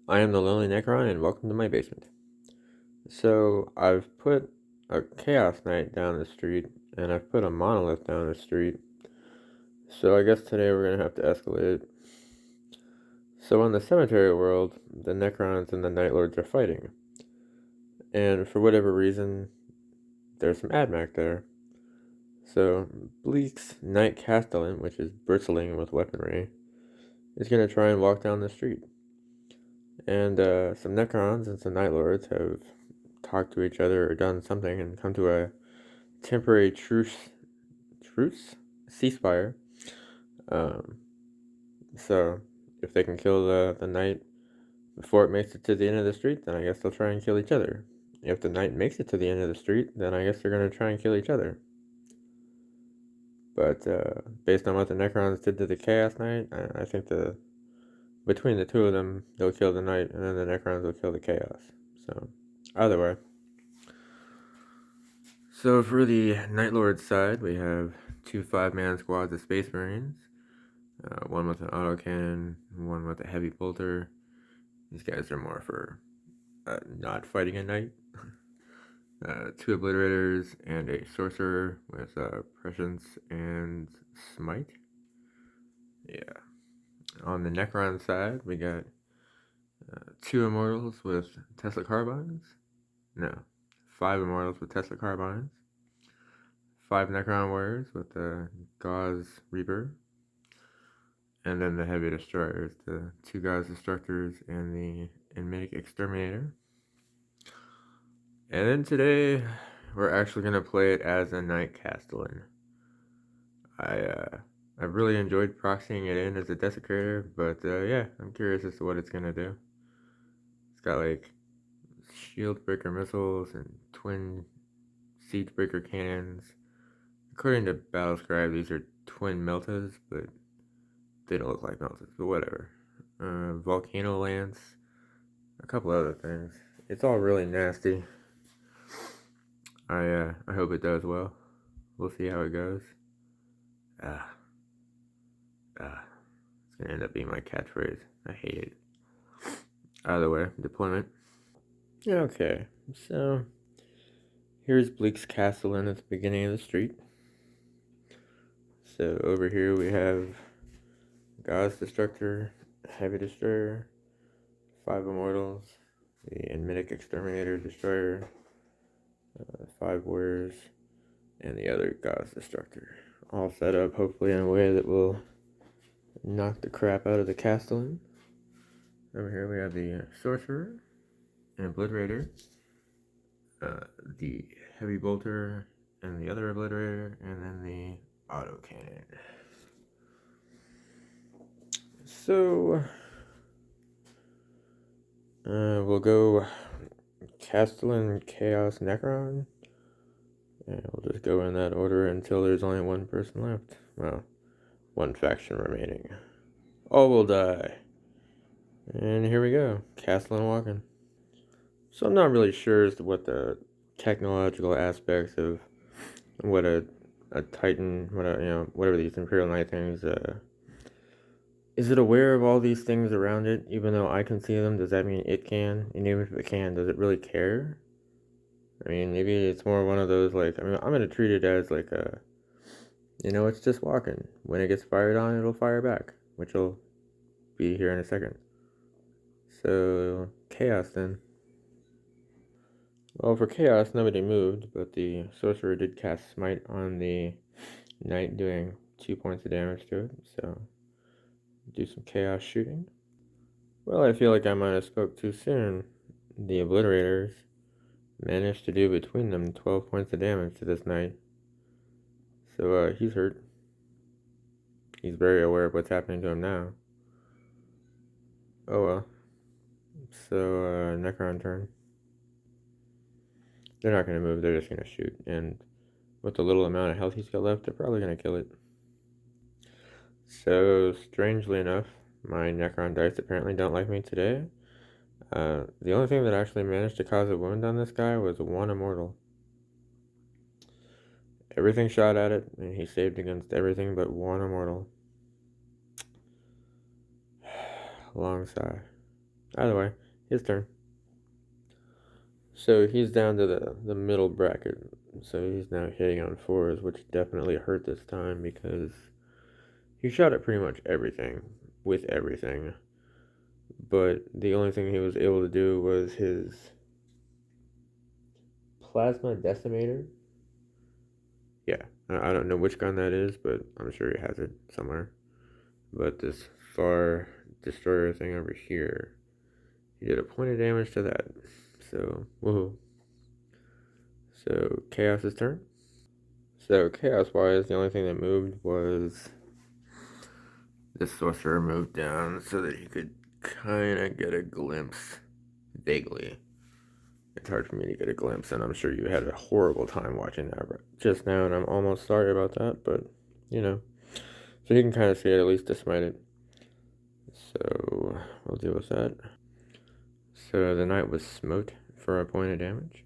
I am the Lonely Necron, and welcome to my basement. So, I've put a Chaos Knight down the street, and I've put a Monolith down the street. So, I guess today we're gonna have to escalate it. So, in the Cemetery world, the Necrons and the Night Lords are fighting. And for whatever reason, there's some Ad Mech there. So, Bleak's Knight Castellan, which is bristling with weaponry, is gonna try and walk down the street. And some Necrons and some Night Lords have talked to each other or done something and come to a temporary truce, ceasefire. Um, so if they can kill the knight before it makes it to the end of the street, then I guess they'll try and kill each other. If the knight makes it to the end of the street, then I guess they're gonna try and kill each other. But based on what the Necrons did to the Chaos Knight, I think between the two of them, they'll kill the knight, and then the Necrons will kill the Chaos. So either way. So for the Night Lord side, we have two 5-man squads of Space Marines. One with an autocannon, one with a heavy bolter. These guys are more for not fighting a knight. Two obliterators and a sorcerer with prescience and smite. Yeah. On the Necron side, we got two immortals with Tesla carbines. No, 5 immortals with Tesla carbines. 5 Necron warriors with the Gauze Reaper. And then the heavy destroyers, the 2 Gauze Destructors and the Enmitic Exterminator. And then today, we're actually going to play it as a Knight Castellan. I really enjoyed proxying it in as a Desecrator, but yeah, I'm curious as to what it's going to do. It's got like shield breaker missiles and twin siege breaker cannons. According to Battlescribe, these are twin meltas, but they don't look like meltas, but whatever. Volcano lance, a couple other things. It's all really nasty. I hope it does well. We'll see how it goes. It's gonna end up being my catchphrase. I hate it. Either way, deployment. Okay, so here's Bleak's Castle in at the beginning of the street. So over here we have Gauze Destructor, Heavy Destroyer, 5 Immortals, the Enmitic Exterminator Destroyer, 5 Warriors, and the other Gauze Destructor. All set up, hopefully, in a way that will knock the crap out of the Castellan. Over here we have the Sorcerer, and Obliterator, the Heavy Bolter, and the other Obliterator, and then the Autocannon. So, we'll go Castellan, Chaos, Necron. And we'll just go in that order until there's only one person left. Well, one faction remaining. All will die. And here we go. Castellan walking. So I'm not really sure as to what the technological aspects of what a Titan, whatever these Imperial Knight things, is it aware of all these things around it, even though I can see them? Does that mean it can? And even if it can, does it really care? I mean, maybe it's more one of those, like, I'm going to treat it as, like, it's just walking. When it gets fired on, it'll fire back, which will be here in a second. So, Chaos, then. Well, for Chaos, nobody moved, but the Sorcerer did cast Smite on the Knight, doing 2 points of damage to it, so do some Chaos shooting. Well, I feel like I might have spoke too soon. The Obliterators managed to do between them 12 points of damage to this Knight. So, he's hurt. He's very aware of what's happening to him now. Oh well. So, Necron turn. They're not going to move, they're just going to shoot. And with the little amount of health he's got left, they're probably going to kill it. So, strangely enough, my Necron dice apparently don't like me today. The only thing that actually managed to cause a wound on this guy was 1 immortal. Everything shot at it, and he saved against everything but 1 immortal. Long sigh. Either way, his turn. So he's down to the middle bracket. So he's now hitting on 4s, which definitely hurt this time because he shot at pretty much everything with everything. But the only thing he was able to do was his plasma decimator. Yeah, I don't know which gun that is, but I'm sure he has it somewhere. But this far destroyer thing over here, he did a point of damage to that. So, woohoo. So, Chaos's turn. So, Chaos-wise, the only thing that moved was this sorcerer moved down so that he could kind of get a glimpse, vaguely. It's hard for me to get a glimpse, and I'm sure you had a horrible time watching that just now, and I'm almost sorry about that, but, you know. So he can kind of see it, at least to smite it. So, we'll deal with that. So the knight was smote for a point of damage.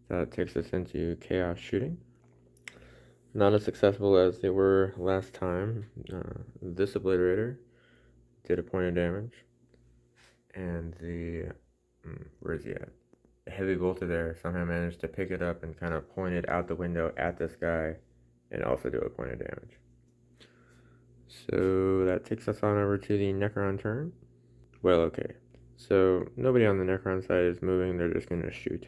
That takes us into chaos shooting. Not as successful as they were last time. This obliterator did a point of damage. And the, where is he at? The heavy bolter there somehow managed to pick it up and kind of point it out the window at this guy and also do a point of damage. So that takes us on over to the Necron turn. Well, okay. So nobody on the Necron side is moving, they're just going to shoot.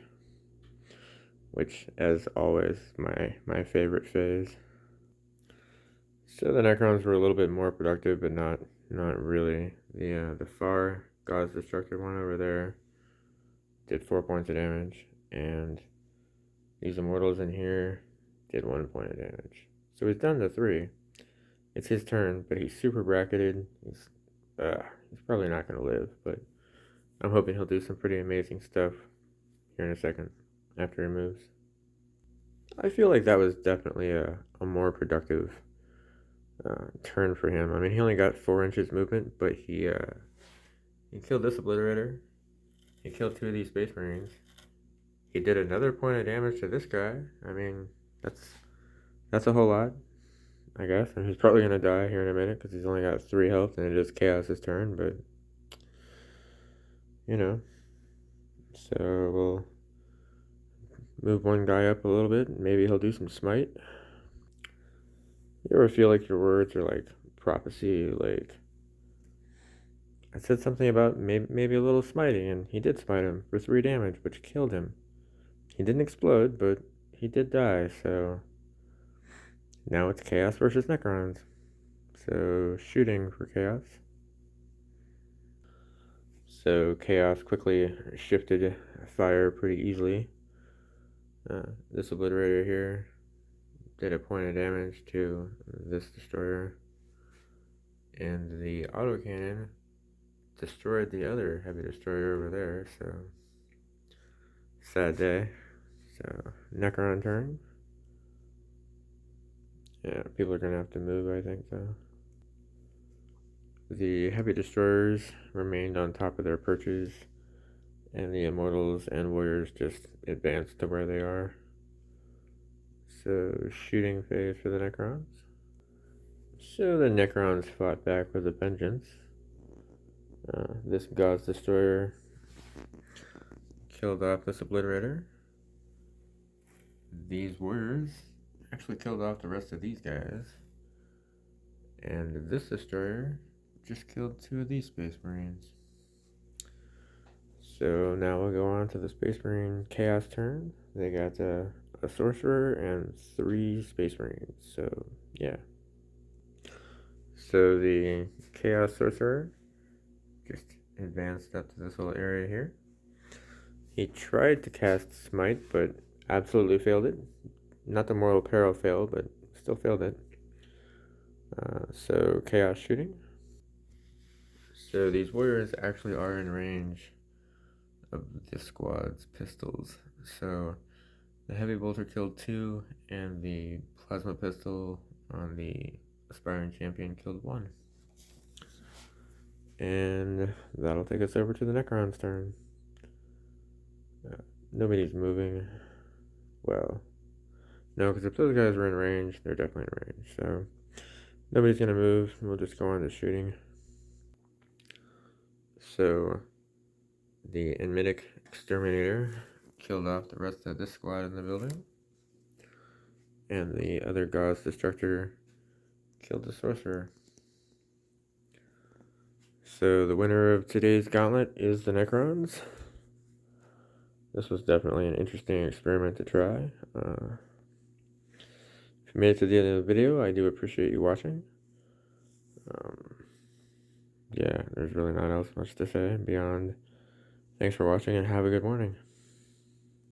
Which, as always, my favorite phase. So the Necrons were a little bit more productive, but not really. The far God's Destructor one over there did 4 points of damage, and these Immortals in here did 1 point of damage. So he's down to 3. It's his turn, but he's super bracketed. He's probably not going to live, but I'm hoping he'll do some pretty amazing stuff here in a second after he moves. I feel like that was definitely a more productive turn for him. I mean, he only got 4 inches movement, but he killed this obliterator. He killed 2 of these Space Marines. He did another point of damage to this guy. I mean, that's a whole lot, I guess. And he's probably gonna die here in a minute because he's only got 3 health, and it is Chaos's turn. But you know, so we'll move one guy up a little bit. Maybe he'll do some smite. You ever feel like your words are like prophecy? Like, I said something about maybe a little smiting, and he did smite him for 3 damage, which killed him. He didn't explode, but he did die, so now it's Chaos versus Necrons. So, shooting for Chaos. So, Chaos quickly shifted fire pretty easily. This obliterator here did a point of damage to this destroyer, and the autocannon destroyed the other heavy destroyer over there, so sad day. So Necron turn. Yeah, people are gonna have to move, I think, though. The heavy destroyers remained on top of their perches, and the immortals and warriors just advanced to where they are. So shooting phase for the Necrons. So the Necrons fought back with a vengeance. This God's Destroyer killed off this Obliterator. These warriors actually killed off the rest of these guys. And this Destroyer just killed 2 of these Space Marines. So now we'll go on to the Space Marine Chaos turn. They got a Sorcerer and 3 Space Marines. So, yeah. So the Chaos Sorcerer just advanced up to this little area here. He tried to cast Smite, but absolutely failed it. Not the Mortal Peril failed, but still failed it. So Chaos shooting. So these warriors actually are in range of this squad's pistols. So the heavy bolter killed 2, and the plasma pistol on the aspiring champion killed 1. And that'll take us over to the Necron's turn. Nobody's moving. Well, no, because if those guys are in range, they're definitely in range. So nobody's gonna move. We'll just go on to shooting. So the Enmitic Exterminator killed off the rest of this squad in the building, and the other God's Destructor killed the Sorcerer. So the winner of today's Gauntlet is the Necrons. This was definitely an interesting experiment to try. If you made it to the end of the video, I do appreciate you watching. Yeah, there's really not else much to say beyond thanks for watching and have a good morning.